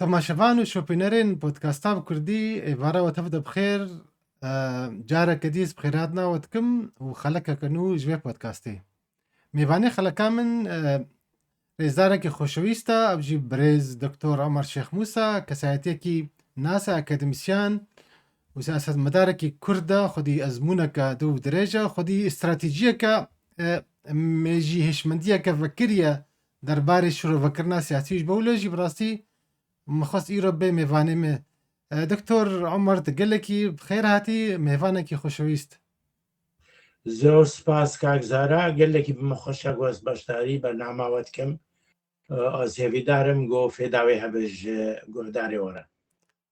تماشەوان و شۆپینەرên پۆدکاستا بە کوردی ئێوارەوە تەفدە بخێر جارێکە دیس بخێرهاتناوە دکم و خەلەکەکەن و ژێ پۆدکاستێ میوانەی خەلەکا من ڕێزدارێکی خۆشەویستە ئەبژی برێز دکتۆر عومەر شێخ موسا کەسایەتێکی ناسا ئەکادمیسیان و سیاسەتمەدارێکی کوردە خودی ئەزمونەکە دوو درێژە خودی استراتیجیەکە مێژی هێشمەندیەکە ڤەکریە دەربارەی شورۆڤەکردنا سیاسیش بەولەژی بڕاستی مخص ئیرۆ بێ میوانێ me دکتۆر عومەر gelekî بخێر هاتی میوانێکی خۆشەویست زۆر سپاس کاکزارا gelekî بمە خۆشە گۆز بەشداری بەرناماوە دکەم ئازێویدارم گۆ فێداوی هەبژ گۆدارێ وەرە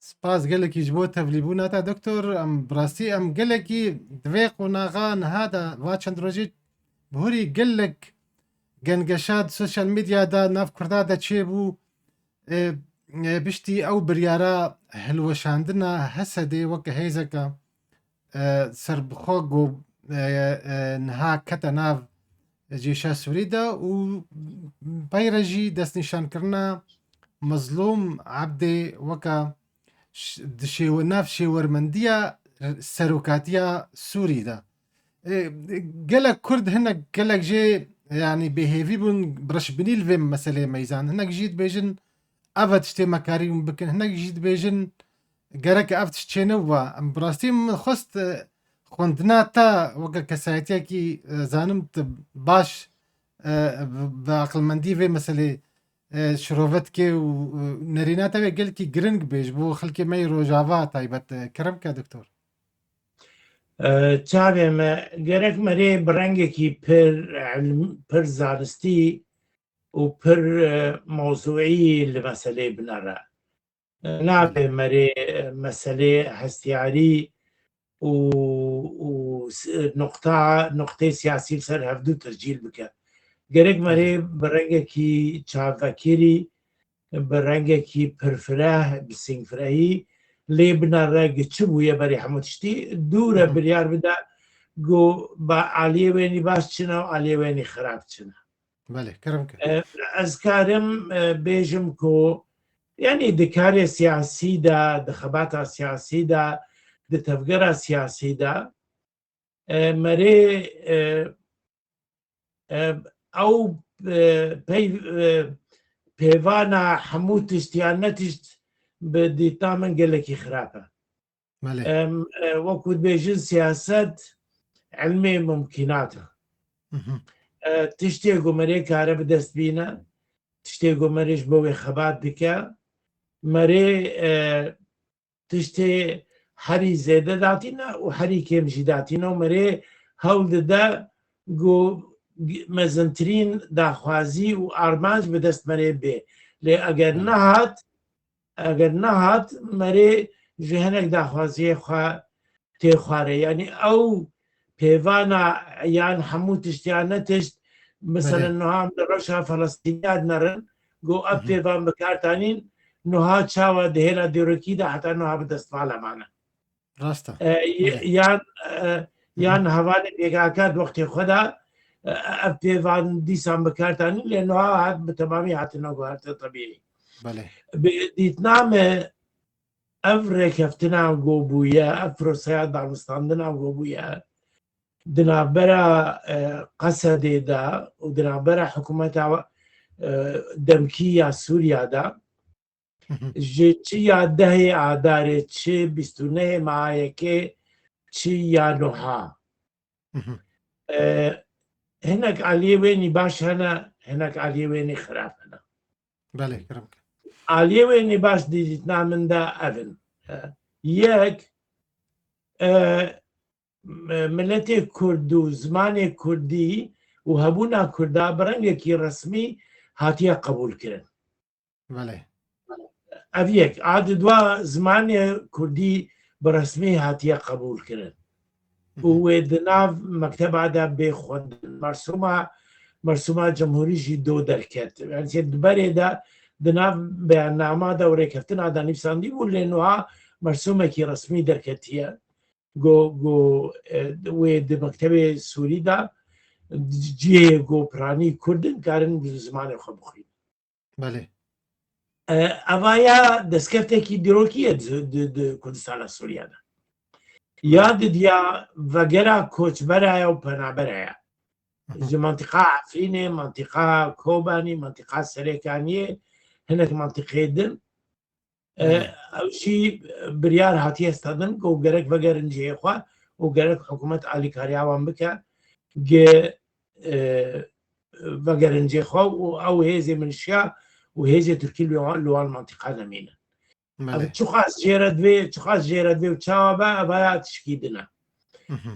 سپاس gelekî ji bo tevlîbûna te دکتۆر ئەم بڕاستی ئەم gelekî divê qonaxa niha de va çend rojî bihûrî gelek gengeşat sosyal medyada nav Kurda de çêbû piştî ew biryara hilweşandina Hesedê weke hêzeka serbixwe got niha kete nav cêşa Sûrî de û peyre jî destnîşankirina mezlûm Ebdê weka nav şêwermendiya serokatiya Sûrî de gelek Kurd hinek gelek jê yanî bêhêvî bûn birişbinî li vê meseleyê meyzan hinek jî dibêjin ev tiştê mekarî hûn bikin hinek jî dibêjin gerek ev tişt çêne wa em birastî min xwest xwendina te weke kesayetiyekî zanim tu baş bi aqilmendî vê meselê şirovet dikê û nerîna te wê gelekî giring bê ji bo xelkê me rojava taybet kirim bike doktor چاوێ me gerek merê bi rengekî pir zanistî û pir mewzuî li meselê binare nabê merê meselê hestiyarî û noqtê siyasî ser hevdû tercîl bike gerek merê bi rengekî çavvekirî bi rengekî pirfireh bi sîngfirehî lê binare çi bûye berê hemû tiştî dûre biryar bide got aliyê wênî baş çine û aliyê wênî xirab çine ez karim bêjim ku yanî di karê siyasî de di xebata siyasî de di tevgera siyasî de merê ew pêvana hemû tiştiyan netişt bi dîtna min gelekî xirab e wekû dibêjin siyaset ilmê mumkînat e tiştê ku merê kare bi dest bîne tiştê ku merê ji bo wê xebat dike merê tiştê herî zêde datîne û herî kêm jî datîne û merê hewl dide got mezintirîn daxwazî û armanc bi dest merê bê lê eger nehat merê ji hinek daxwaziyê xwe tê xware yanî ew pêvana yan hemû tiştiyan netişt mesela niha di reşa Felestîniya nerin got ev pêvan bikardanîn niha çawa di hêla dêrokî de heta niha bi destvala mane yan hevalê pêgakat wextê xwe de ev pêvan dîsan bikardanîn lê niha hat bi temamî hatine guhartin tebîî dîtna me ev rêkeftina gobûye ev proseya danistandina gobûye di navbera Qesedê de û di navbera hikûmeta demkî ya Sûriya de ji çi ya dehê adarê çi bîst û nehê mahayekê çi ya niha hinek aliyê wênî baş hene hinek aliyê wênî xirab hene aliyê wênî baş di dîtna min de ev in yek milletê Kurd û zimanê Kurdî û hebûna Kurda bi rengekî resmî hatiye qebûlkirin ev yek a di dwa zimanê Kurdî bi resmî hatiye qebûlkirin û wê di nav mekteba de bê xwendin mersûma cemhûrî jî do derket di berê de di nav beyannama de û rêkeftina de nivîsandî bû lê niha mersûmekî resmî derketiye got wê di mektebê Sûrî de cihê gopranî Kurdin karin bi zimanê xwe bixwînin ئەڤایە دەستکەفتێکی دیرۆکیە کوردستانە سووریادا یاد دیا vegera کۆچبەرایە و پەنابەرایە ji منتیقا عفرینê منتیقا کۆبانî منتیقا serêkaniyê hinek منتیقê din ئەوشی biryar hatiye stedin ku gerek vegerin cihê xwe û gerek hikûmet alîkariya wan bike gê vegerin cihê xwe û ew hêzê milîşya û hêzê Tirkî li wan منتیقا demînin çi xwast jêre divê û çawa be evaya tişkî din e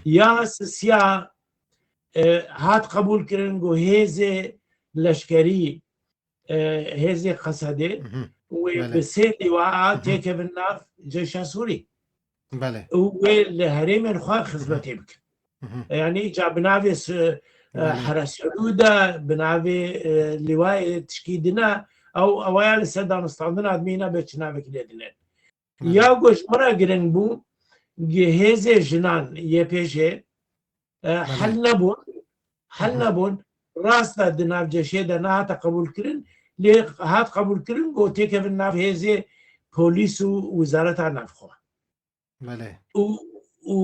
ya sisiya hat qebûl kirin ku hêzê leşkerî hêzê Xesedê wê bi sê lîwaa têkevin nav Ceşa Sûrî û wê li herêmên xwe xizmetê bikin yanî îca bi navê Heresyonû de bi navê lîwayê tişkî dine ew ewaya li ser danûstandina dimîne bê çinavekî lê dine ya goş min re giring bû hêzê jinan yê pêşê hel nebûn rast e di nav ceşê de nehate qebûl kirin lê hat qebûl kirin ku têkevin nav hêzê polîs û wizareta navxwe û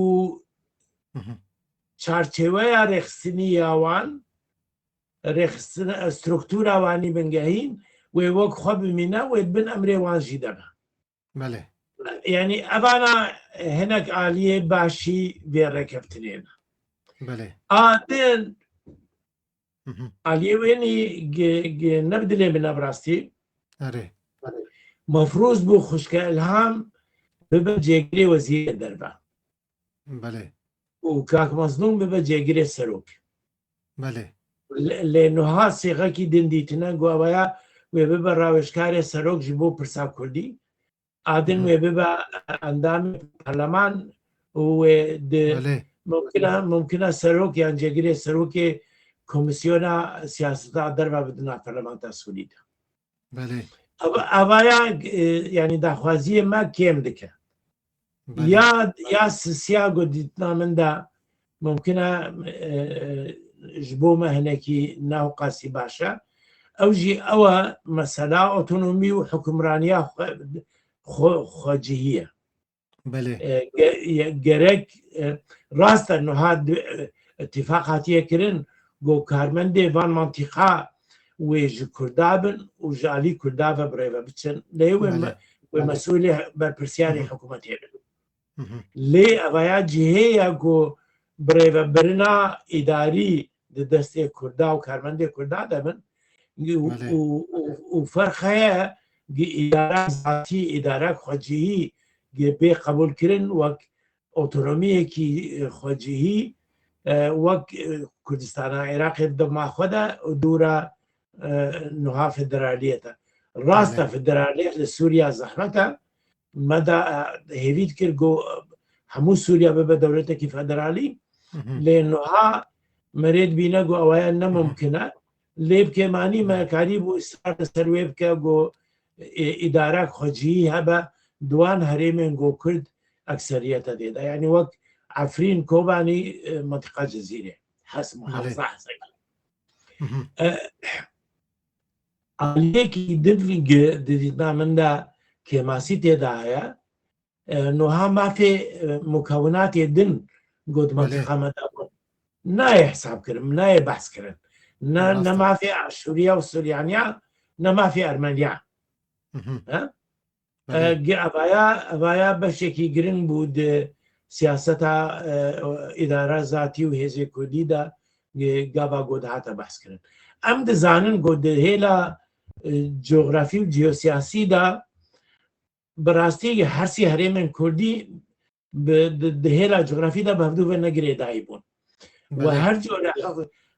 çarçêweya rêxistinîya wan strûktûra wanî bingehîn wê wek xwe bimîne wê bin emrê wan jî debe yanî evana hinek aliyê başî vê rêkeftinê ne adên aliyê wênî nebidilê bi nevrastî mefrûz bû xuşka Ilham bibe cêgirê wezîrê derve û Kak Mezlûm bibe cêgirê serok lê niha sêxekî din dîtine ku eweya wê bibe rawêjkarê serok ji bo pirsa Kurdî adin wê bibe endamê parleman û wê di mumkine serok yan cêgirê serokê komisyona siyaseta derve bidina parlamenta Sûrî de evaya yanî daxwaziyê me kêm dike ya sisiya ku dîtina min de mumkine ji bo me hinekî newqasî baş e ew jî ew e mesela otonomî û hukmraniya xwecihî ye gerek rast e niha itîfaq hatiye kirin ku karmendê van منتیقا wê ji Kurda bin û ji alî Kurda ve birêve biçin lê wê mesûlê berpirsiyarê hikûmetê bin lê evaya cihê ye ku birêvebirina îdarî di destê Kurda û karmendê Kurda de bin û ferq heye îdara zatî îdara xwecihî bê qebûl kirin wek otonomiyekî xwecihî wek Kurdistana Iraqê dema xwe de dûra niha federaliyê de rast e federaliyê li Sûriya zehmet e me de hêvî dikir ku hemû Sûriya bibe dewletekî federalî lê niha merê dibîne ku eweya nemumkin e lê bi kêmanî me karî bû îsrar li ser wê bike ku îdara xwecihî hebe di wan herêmên ku Kurd ekseriyete dê de yanî wek Efrîn Kobanî منتیقا Cezîrê hes muhefiza heseki aliyekî din di dîtina min de kêmasî têda heye niha mafê mukewinatê din got منتیقا me de nayê hesab kirin nayê behs kirin ne mafê Şûriya û Suryaniya ne mafê Ermeniya evaya beşekî giring bû di siyaseta îdara zatî û hêzê Kurdî de gava got hate behs kirin em dizanin ku di hêla coğrafî û ciyosiyasî de bi rastî hersî herêmên Kurdî di hêla coğrafî de bi hevdû ve negirê dayî bûn ve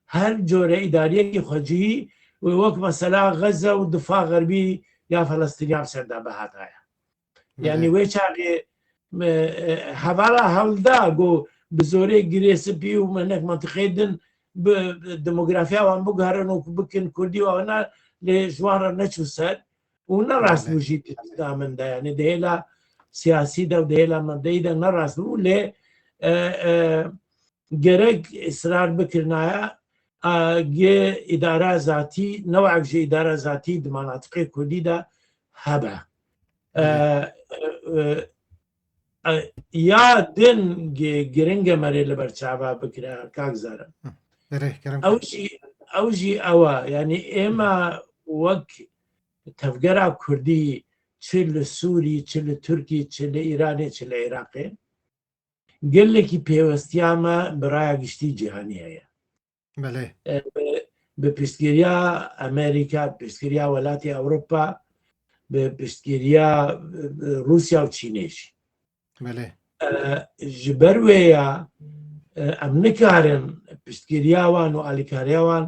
hercore îdariyekî xwecihî wê wek mesela Xeze û difa Xerbî ya Felestîniyan serda bi hataye yanî wê çaxê hevala hewlda ku bi zorê girêsipî û hinek منتیقê din demografiya wan bigerin û bikin Kurdî û ewna lê ji wan re neçû ser û nerast bû jî dîtina min de yanî di hêla siyasî de û di hêla mebdeyî de nerast bû lê gerek îsrar bikirinaye gê îdara zatî newek ji îdara zatî di manatiqê Kurdî de هەبە یا دن گرنگە مەرێ لە بەرچاوا بکرا کاکزارە ئەوژی ئەوە ینی ئێمە وەک تەفگەرا کوردی چ لە سووری چ لە تورکی چ لە ئیرانێ چ لە عێراقێ گەلێکی پێوەستیامە بەڕایە گشتی جیهانی هەیە بە پشتگیریە ئەمریکا پشتگیریە وڵاتی ئەوروپا بە پشتگیریە رووسیا و چینێش ji ber wê ya em nikarin piştgiriya wan û alîkariya wan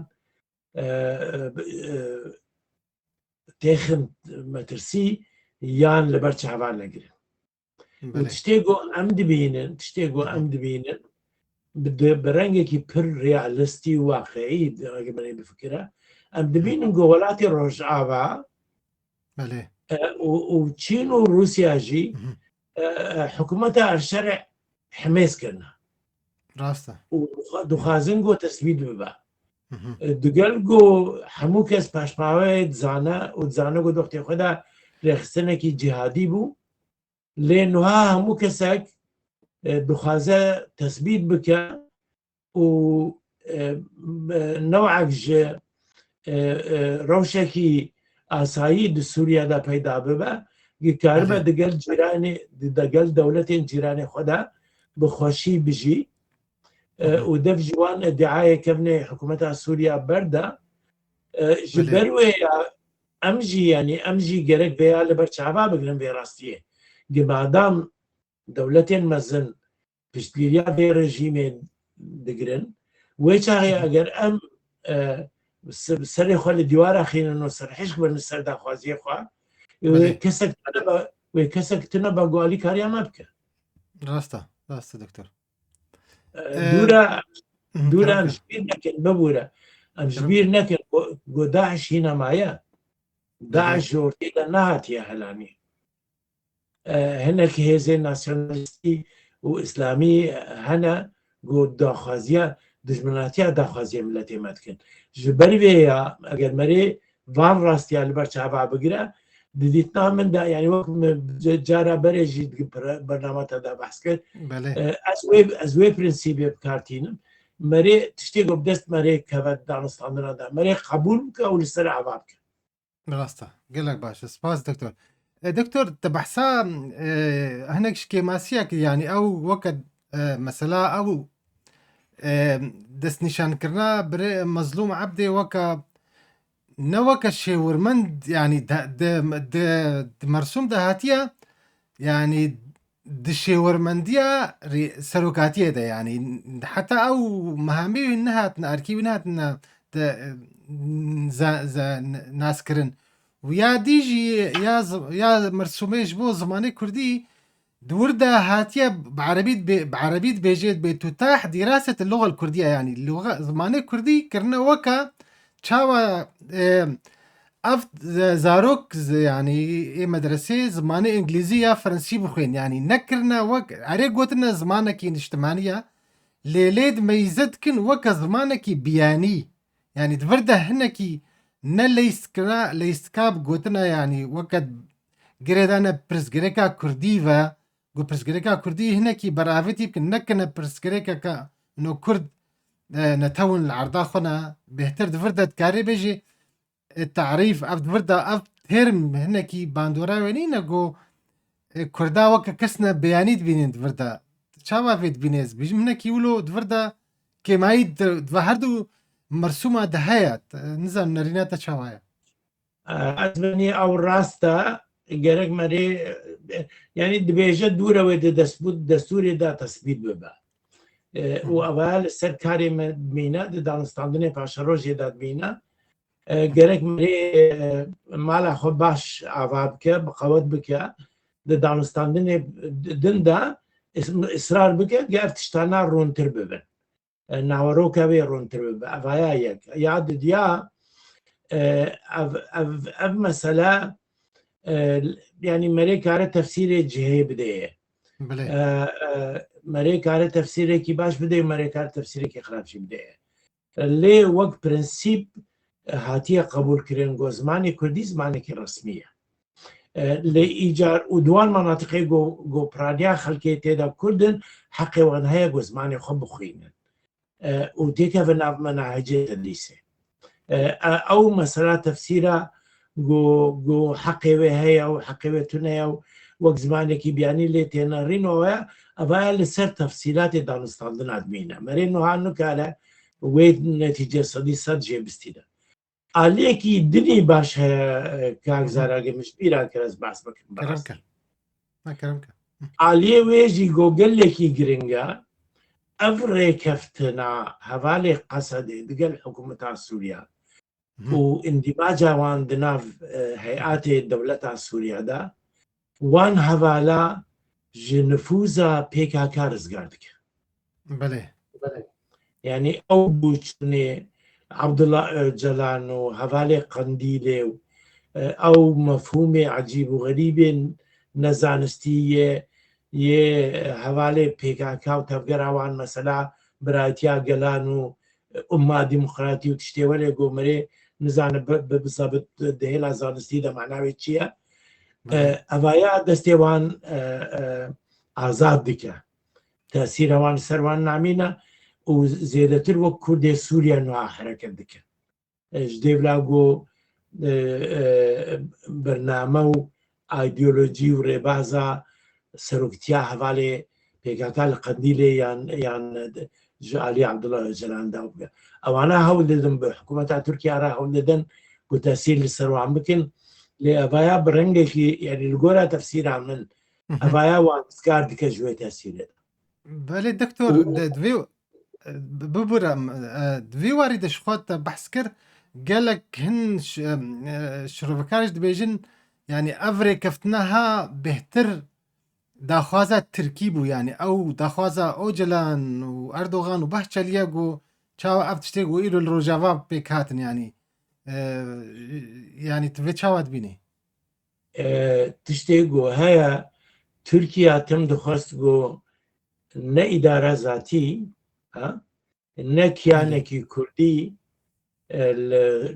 têxin metirsî yan li ber çavan negirin. Tiştê got em dibînin bi rengekî pir realîstî û waqeî me bifikire em dibînin ku welatê Rojava û Çîn û Rûsya jî حکومەتە ئەرشەرع حمێزکردە و دخوازن گۆ تەسبیت ببە دگەل گۆ هەموو کەس پاشماوەیە دزانە و دزانە گۆ دۆختی خۆدا لێخستنێکی جیهادی بوو لێ نوها هەموو کەسێک دخوازە تەسبیت بکە و نەوعەک ڕەوشێکی ئاسایی di Sûriyada peyda bibe کارمە دەگەل جیرانی دەگەل دەولەتێن جیرانی خۆدا بخۆشی بژی و دەف جوان ئەدعایەکەبنێ حکوومەتە سووریا بەردا ji ber wê em jî yanî em jî gerek vêya li ber çava bigirin vê rastiyê gimadam dewletên mezin piştgiriya vê rejîmên digirin wê çaxê eger em serê xwe li dîwara xînin û serhişk bin li ser daxwaziyê xwe کەسێک تنە بە گوالی کاریان نابکە ڕاستە دکتۆر دوورە ئەم ژبیر نەکەن ببوورە ئەم ژبیر نەکەن گۆ داعش هی نەمایە داعش ژۆرتیدا نهاتیە هەلانی هەنێکی هێزێ ناسیۆنالیستی و ئیسلامی هەنە گۆ داخوازیە دژمناتیە داخوازیە ملەتێ مەدکن ji ber vê ya ئەگەر مەرێ van rastiya li ber çava bigire دیدیتنا من دا یعنی وەک جارە بەرێژی بەرنامەتەدا بەس کرد ئەس وێ پرینسیبێ بکارتینم مەرێ تشتێک دەست مەرێ کەوە دانستاندنەدا مەرێ قبول بکە و لەسەر ئاوا بکە ڕاستە گەلێک باشە سپاس دکتۆر دکتۆر تە بەحسا هەنێک شکێماسیە ینی ئەو وەکە مەسەلا ئەو دەستنیشانکردنا برێ مەزلوم عەبدێ وەکە نەوەکە شێورمەند ینی مەرسوم داهاتیە ینی شێوەرمەندیە سەرۆکاتیەدا ینی حتا ئەو مەهامی نەهاتن ئەرکی نهاتنە ناسکردن و یا دیژی یا مەرسومێش بۆ زمانی کوردی دووردا هاتیە بعربیت بێژێت بێت و تاح دیراست اللغة الكردية يعني زمانی کوردی کردنە وەکە چاوە ئەف زارۆک ینی ئێ مەدرسێ زمانی ئینگلیزی یا فەرەنسی بخوێن ینی نەکردنە وەک ئەرێ گوتنە زمانێکی نیشتمانیە لێلێت مەیزەتکن وەکە زمانێکی بیانی ینی دڤردە هەنێکی نە لەیستکاب گوتنە ینی وەکە گرێدانە پرسگرێکا کوردیڤە گو پرسگرێکا کوردی هەنێکی بەراڤەتی بکن نەکەنە پرسگرێکەکە نۆ کورد نتون العرضا خنا بهتر دفردا تكاري بيجي التعريف أف دفردا أف ترم هناكي باندورا وينينا جو كردا وكا كسنا بيانيت بينين دفردا شاوا فيت بينيز بيجي هناكي يقولوا دفردا كيمايد دفهردو مرسومة دهايات نزل نريناتا شاوايا أتمنى أو راستا جرك مري يعني دبيجة دورة ويد دستوري دا تثبيت ببا و اول سر کاری مینا دانستاندنی پاشروجی داد مینا گرک مری مالا خو باش عواب که بقوت بکه دانستاندنی دندا اصرار بکه گرتشتانا رونتر ببن ناورو که رونتر ببن اویا یک یاد دیا اف مسئله يعني مری کار تفسیر جهه بده مەرێ کارە تەفسیرێکی باش بدەێ مەرێ کار تەفسیرێکی خراپی بدەیە لێ وەک پرەنسیپ هاتیە قبولکردن گۆ زمانی کوردی زمانێکی ڕسمیە لە ئیجار و دوان مناطقی گۆپرانیا خەڵکی تێدا کوردن حەقیوان هەیە بۆ زمانی خۆ بخوێنن و تێکە بە ناو مەناهجە تەدریسێ ئەو مەسەلا تەفسیرە گۆ حەقێوێ هەیە و حەقێوێتونەیە و وەک زمانێکی بیانی لێ تێنەڕینەوەە ئەڤایە لەسەر تەفسیلاتی دانوستاندن ئادمینە مەرێ نوهان نکارە وێ نەتیجە سەدی سەد جێبستیدا ئالەیەکی دنی باش هەیە کاکزاراگە مشبیرا کەس باس بکەم ئالێ وێژی گۆگەلێکی گرنگە ئەف ڕێکەفتنە هەڤالێ قەسەدێ دگەل حکوومەتا سووریا و ئندیماجاوان دناو هەیئاتێ دەولەتا سووریادا وان هەڤالە ji nüfuza PKK rizgar dike. Yani ew bûçûnê Abdullah Öcalan û hevalê Qendîlê û ew mefhûmê ecîb û xerîbên nezanistî yê hevalê PKK û tevgera wan mesela birayetiya gelan û umma demokratî û tiştê welê gomerê nizane bisabit dihêla zanistî de manavê çi ye ئەڤایە دەستێ وان ئازاد دکە تەسیرەوان سەروان نامینە و زێدەتر وەک کوردێ سووریا نووا حرەکەت دکە دێڤلا گۆ بەرنامە و ئایدۆلۆجی و ڕێبازە سەرۆکتیا هەڤالێ پێکاکا لە قەندیلێ یان عەلی عەبدوڵڵا ئۆجەلاندا بگە ئەوانە هەوڵ دەدەن بە حکوومەتا تورکیاڕا هەوڵ دەدەن بۆ تەسیر لە سەروان بکەن لێ ئەڤایە بڕنگێکی یعنی لەگۆرە تەفسیرا من ئەڤایە وانسکار دکە ژوێ تەسیرێت بەێ دکتۆر ببورم دوێ واری دەشخوات بەحس کرد gelek hin şirokariş dibêjin yani ev rêkeftina bêhtir daxwaza Tirkî bû yani ew daxwaza Öcalan û Erdogan û Bahçeliye got çawa ev tiştê got îro li rojava pêk hatin yani tu vê çawa dibînî tiştê got heye Tirkiya tim dixwast got ne îdara zatî ne kiyanekî Kurdî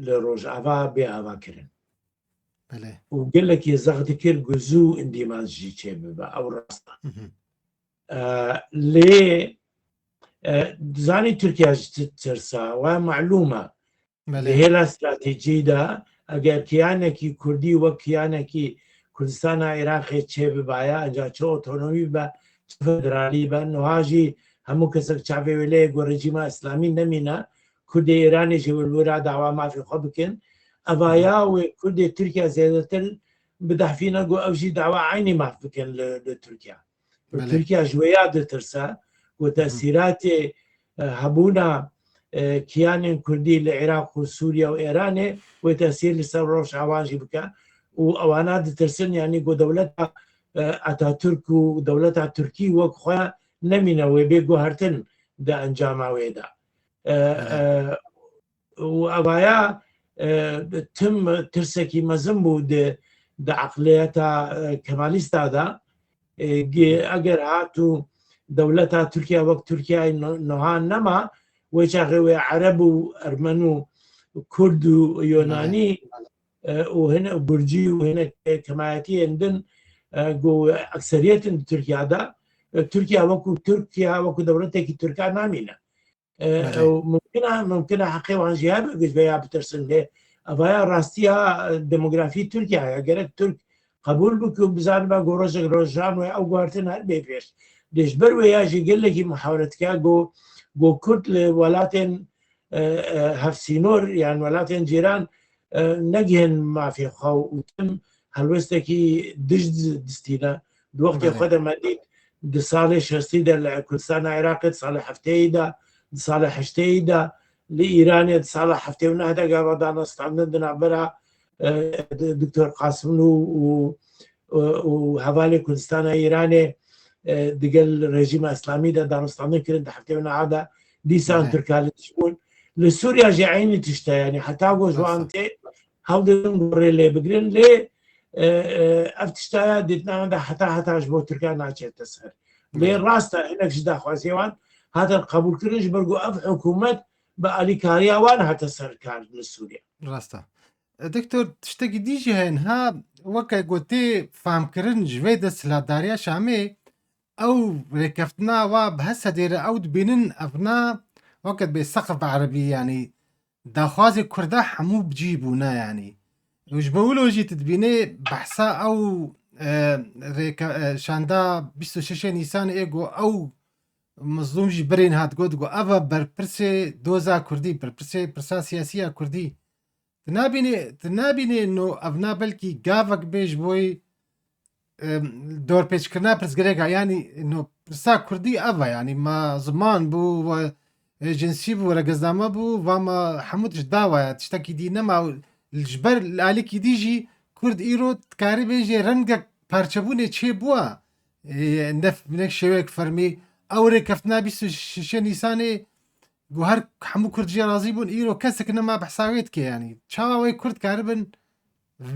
li Rojava bê avakirin û gelekî zex dikir guzû îndîmaz jî çê bibe ew rast e lê zanî Tirkiya ji tirsa we malûm e li hêla stratejî de eger kiyanekî Kurdî wek kiyanekî Kurdistana Iraqê çê bibaye enca çi otonomî be çi federalî be niha jî hemû kesek çavê wê lê got rejîma İslamî nemîne Kurdê Îranê ji wira dawa mafê xwe bikin evaya wê Kurdê Tirkiya zêdetir bidehfîne got ew jî dawa aynî maf bikin li Tirkiya Tirkiya ji wê ya ditirse got tesîratê hebûna kiyanên Kurdî li Iraq û Sûriya û Îranê wê tesîr li ser Rojava jî bike û ewana ditirsin yanî got dewleta Atatürk û dewleta Tirkî wek xwe nemîne wê bê guhertin di encama wê de û evaya tim tirsekî mezin bû di eqliyeta kemalîsta de eger hatû dewleta Tirkiya wek Tirkiyayê niha nema wê çaxê wê Ereb û Ermen û Kurd û Yunanî û hinek Gurcî û hinek kemayetiyên din got ekseriyetên di Tirkiya de Tirkiya wekû Tirkiya wekû dewletekî Tirka namîne mumkine heqê wan jî hebe giş veya bitirsin lê evaya rastiya demografî Tirkiyaya gerek Türk qebûl bike û bizanibe got rojek rojan wê ew guhertin her bê pêş lê ji ber wê ya jî gelekî muhaweretkar got Kurd li welatên hevsînor yan welatên cîran negihin mafê xwe û tim helwestekî dij distîne di wextê xwe de me dît di salê şestî de li Kurdistana Iraqê di salê hefteyî de di salê heşteyî de li Îranê di sala heftê û neh de gava danastandin di navbera Dr. Qasîmlû û hevalê Kurdistana Îranê digel rejîma İslamî de danastandin kirin di heftê û neha de dîsan Tirkalî tişbûn li Sûriya jî aynî tişt e yanî heta got ji wan tê hewl didin rê lê bigirin lê ev tiştaya dîtname de heta ji bo Tirkiya naçête ser lê rast e hinek ji daxwaziyê wan hatin qebûlkirin ji ber got ev hikûmet bi alîkariya wan hate ser kar li Sûriya rast e دکتۆر تشتێکی دیژی هەن ها وەکە گوتێ فامکردن ژێ دەسەلاتداریە شامێ ئەو ڕێکەفتناوە بە هەسە دێرە ئەو دبینن ئەفنا وەکت بێ سەقف بەعربی ینی داخوازی کووردا هەموو بجی بوونە ینی وش بەولۆژی تدبینێ بەحسا ئەو شاندا 26 نیسان ئێگۆ ئەو مزلومژی برین هات گوت گو ئەڤە بەرپرسێ دۆزا کوردی بەرپرسێ پرسا سیاسیە کوردی نابینێ نۆ ئەڤنا بەلکی گاڤک بێژ بۆی دۆرپێچکردنا پرسگرێکە ینی نۆ پرسا کوردی ئەڤە ینی ما زمان بوو جنسی بوو وەرەگەزنامە بوو وامە هەمووتش داوایە تشتێکی دی نەما ژبەر لالیکی دیژی کورد ئیرۆ کاری بێژێ ڕەنگە پارچەبوونێ چێ بووە نەک شێوەیەک فەرمی ئەو ڕێکەفتنا 26 نیسانێ گو هەر هەموو کوردجیە رازی بوون ئیرۆ کەسێک نەما بەحساوێت کێ ینی چاوەی کورد کاربن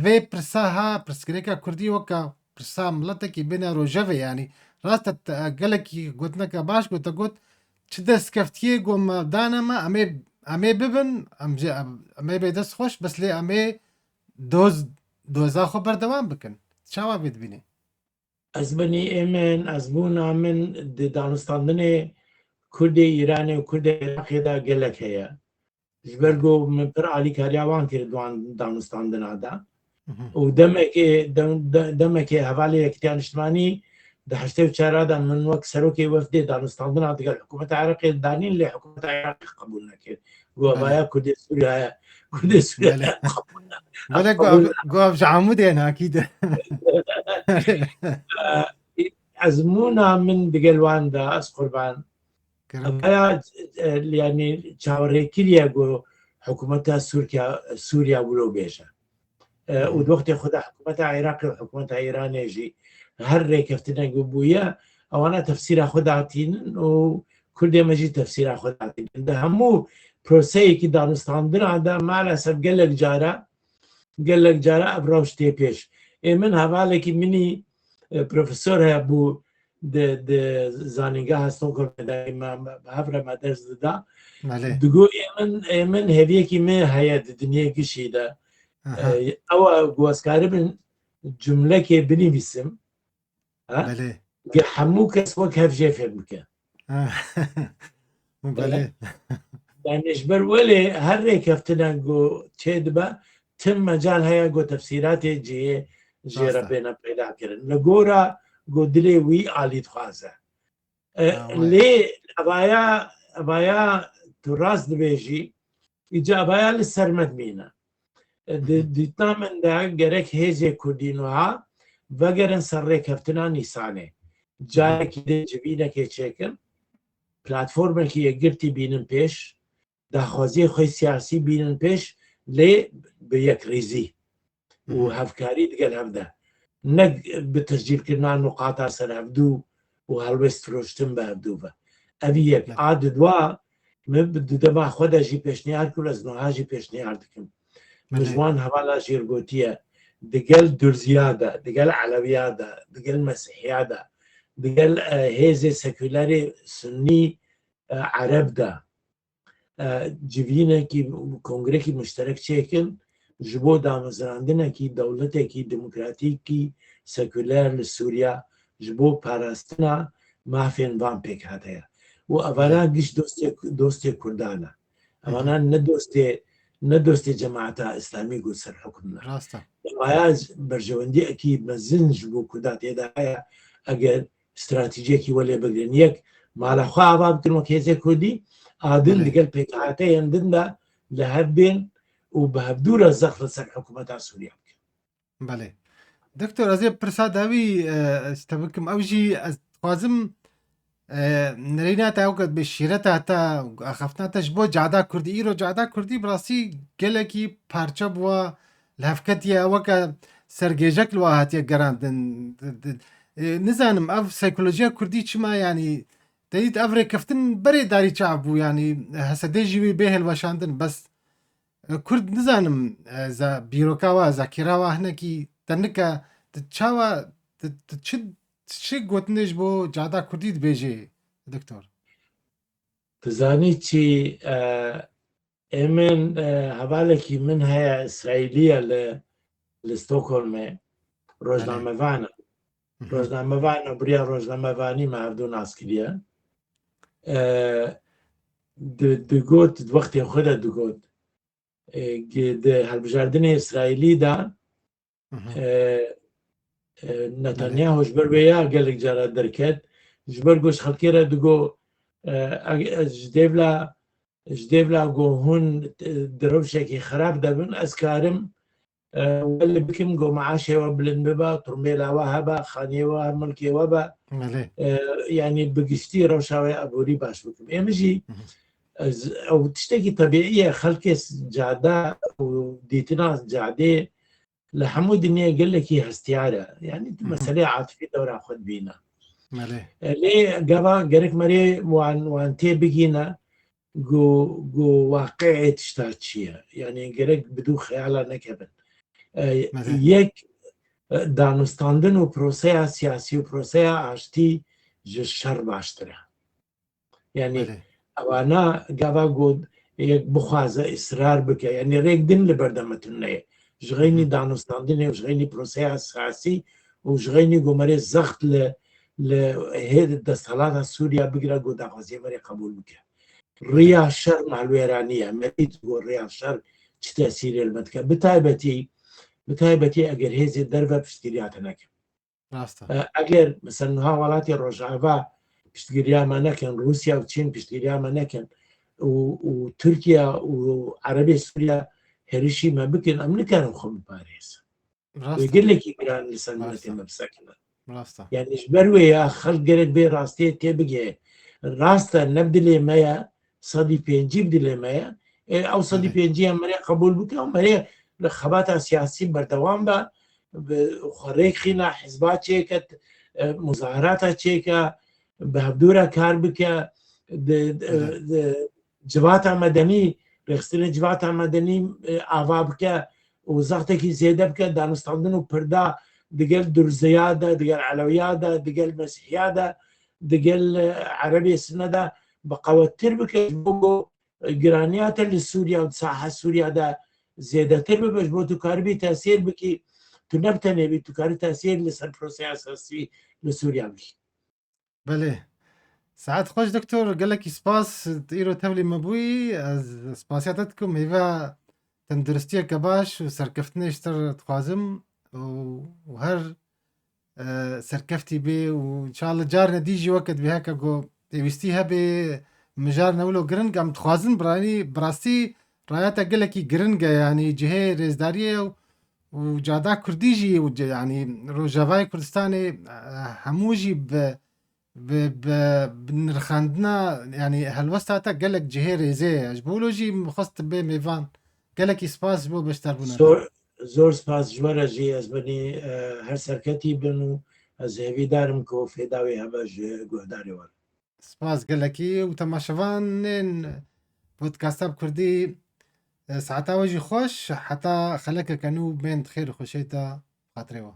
vê pirsaha pirsgirêka Kurdî weka pirsa miletekî bêne rojevê yanî rast gelekî gotineka baş got got çi destkeftiyê got me dane me em ê bibin em ê bê destxweş bes lê em ê doza xwe berdewam bikin çawa vê dibînî ezbenî êmen ezbûna min di danûstandinê Kurdê Îranê û Kurdê Iraqê de gelek heye ji ber ku min pir alîkariya wan kir di wan danûstandina de û demekê hevalê Yekîtiya Niştimanî di heştê û çara de min wek serokê wefdê danûstandina digel hikûmeta Iraqê danîn lê hikûmeta Iraqê qebûl nekir got vaya Kurdê Sûriya heye Kurdê Sûriya got ev ji Amûdê hene akîd ezmûna min digel wan de ez qurban yani çawarêkiriye got hikûmeta Sûriya wilo bêje û wextê xwe de hikûmeta Iraqê û hikûmeta Îranê jî her rêkeftinek bûye ewana tefsîra xwe datînin û Kurdê me jî tefsîra xwe datînin di hemû proseyekî danûstandina de malesef gelek cara ev rewş tê pêş ê min hevalekî minî profesör heye bû di zanîngeha Stockholmê hevre me ders dida digot ê min heviyekî me heye di dinyê gişî de ew gwezkarî bin cumlekê binivîsim hemû kes wek hev jê fêr bike yani ji ber welê her rêkeftinek got çê dibe tim mecal heye got tefsîratê cihê jê re bêne peyda kirin li gora got dilê wî alî dixwaze lê evaya tu rast dibêjî îca evaya li ser me dimîne dîtna min de gerek hêzê Kurdî niha vegerin ser rêkeftina Nîsanê carekî dê civînekê çêkin platformekî yekgirtî bînin pêş daxwaziyê xwe siyasî bînin pêş lê bi yekrêzî û hevkarî digel hev de ne bi tiscîlkirina nuqata serhevdû û helwest firoştin bi hevdû ve evî yek a di dwa min di dema xwe de jî pêşniyar kir ez niha jî pêşniyar dikim bi ji wan hevala jêrgotiye digel Durziya de digel Elewiya de digel Mesîhiya de digel hêzê sekûlerê Sunnî Ereb de civînekî kongrekî müşterek çêkin ji bo damezrandinekî dewletekî demokratîkî sekûler li Sûriya ji bo parastina mafên van pêk hatiye û evana giş dostê Kurdan e evana ne dostê Cemaeta İslamî got ser hukm ne waya berjewendiyekî mezin ji bo Kurda têda heye eger stratîjiyekî welê bigirin yek mala xwe ava bikin wek hêzê Kurdî adin digel pêkhateyên din de li hev bên û bi hevdû re zex li ser hikûmeta Sûriya bikin. Belê Doktor ez ê pirsa dawî te bikim ew jî ez dixwazim nirîna te weket bi şîreta te axeftina te ji bo cada Kurdî îro cada Kurdî bi rastî gelekî parça bûye li hevketiye weke sergêjek li wa hatiye gerandin nizanim ev psîkolojiya Kurdî çima yanî dît ev rêkeftin berê darî çav bû yanî hesedê jî wî bê hilweşandin bes Kurd nizanim bîroka wa zakîra wa hinekî te nika çawa çi gotinê ji bo cada Kurdî dibêje Doktor Dizanî çi من هەواڵێکی من هەیە ئیسرائیلیە لە ستۆکۆلمێ ڕۆژنامەوانە ڕۆژنامەوانە بریا ڕۆژنامەوانی هەردوو ناسکریە دگوت وەختی خۆدا دگوت هەڵبژاردننی ئیسرائیلیدا نەتەنیاهۆش بەربەیە گەلێک جارە دەرکەت ji ber goş xelkê re digo ji dêvla got hûn di rewşekê xerab dibin ez karim welê bikim got meaşê we bilind bibe turmêla we hebe xaniyê we her milkê we be yanî bi giştî rewşa we aborî baş bikim êmê jî ew tiştekî tebîî ye xelkê cada û dîtina cadê li hemû dinyayê gelekî hestiyar e yanî tu meseleyê atifî dewra xwe dibîne لێ گەوا گەرەک مەرێ وان تێ بگینە گۆ واقعێ تشتا چییە یعنی گەرەک بدوو خەیاڵە نەکەبن یەک دانوستاندن و پرۆسەیە سیاسی و پرۆسەیە ئاشتی ji şer باشترە یعنی ئەوانە گاوا گۆ یەک بخوازە ئیسرار بکە یعنی ڕێکدن لە بەردەمەتنەیە ژغینی دانوستاندنێ و ژغینی پرۆسەیە سیاسی و ژغینی گۆمەرێ زەخت لە هێد دەستهەڵاتە سووریا بگرە گۆ داخوازیە وەرێ قبول بکە ڕیا شەر ماڵوێرانیە مەریت گۆ ڕیا شەر چ تەسیری هەلمەتکە بتایبەتی ئەگەر هێزێ دەربە پشتگیریاتە نەکەن ئەگەر مەسەنها وڵاتی ڕۆژاوا پشتگیریامە نەکەن رووسیا و چین پشتگیریامە نەکەن و تورکیا و عەرەبی سووریا هێرشی مە بکەن ئەم نکارن خۆ بپارێزن گەلێکی گران لەسەر ملەتێ مەبسەکنن یعنی ji ber wê ya xelk gerek bê rastiyê tê bige rast e ne dilê me ye sedî pêncî dilê me ye ew sedî pêncî merê qebûl bike û merê li xebata siyasî berdewam be xwerêk xîna hizba çêket muzaherata çêke bi hevdûre kar bike civata medenî rêxistinê civata medenî ava bike û zextekî zêde bike danûstandin û pirda digel Durziya da, digel Alewiya da, digel Mesîhiya da, digel Erebiyê Sinne da biqewettir bike bo giraniyata li Sûriya û saha Sûriya da zêdetir bibe ji bo tu karibî tesîr bikî tu ne bi tenê bî tu karî tesîr li ser proseya siyasî li Sûriya bikî. Belê سعات خۆش دکتۆر gelekî spas îro tevlî me bûyî ez spasiya te dikim hêva tenduristiyeke baş û serkeftinê ji te dixwazim و هەر سەرکەفتی بێ و چاڵە جارنە دیژی وەکت بێ هەکە گۆ پێویستی هەبێ مژار نەولۆ گرنگ ئەم دخوازن برانی براستی ڕایەتە gelekî giringe yanî cihê rêzdariyê û cada Kurdî jî yanî Rojavayê Kurdistanê hemû jî bi nirxandina yanî helwesta te gelek cihê rêzê ye ji bo wilo jî mixwast bê mêvan gelekî spas ji bo beşdarbûna زۆر سپاس ji we re jî ez benî her serketî bin û ez hêvîdarim ku fêdawê hebe ji guhdarê we. Spas gelekî û temaşevanên podkasta bi Kurdî saeta we jî xweş heta xelekeke nû bên xêr û xweşê te xatirê we.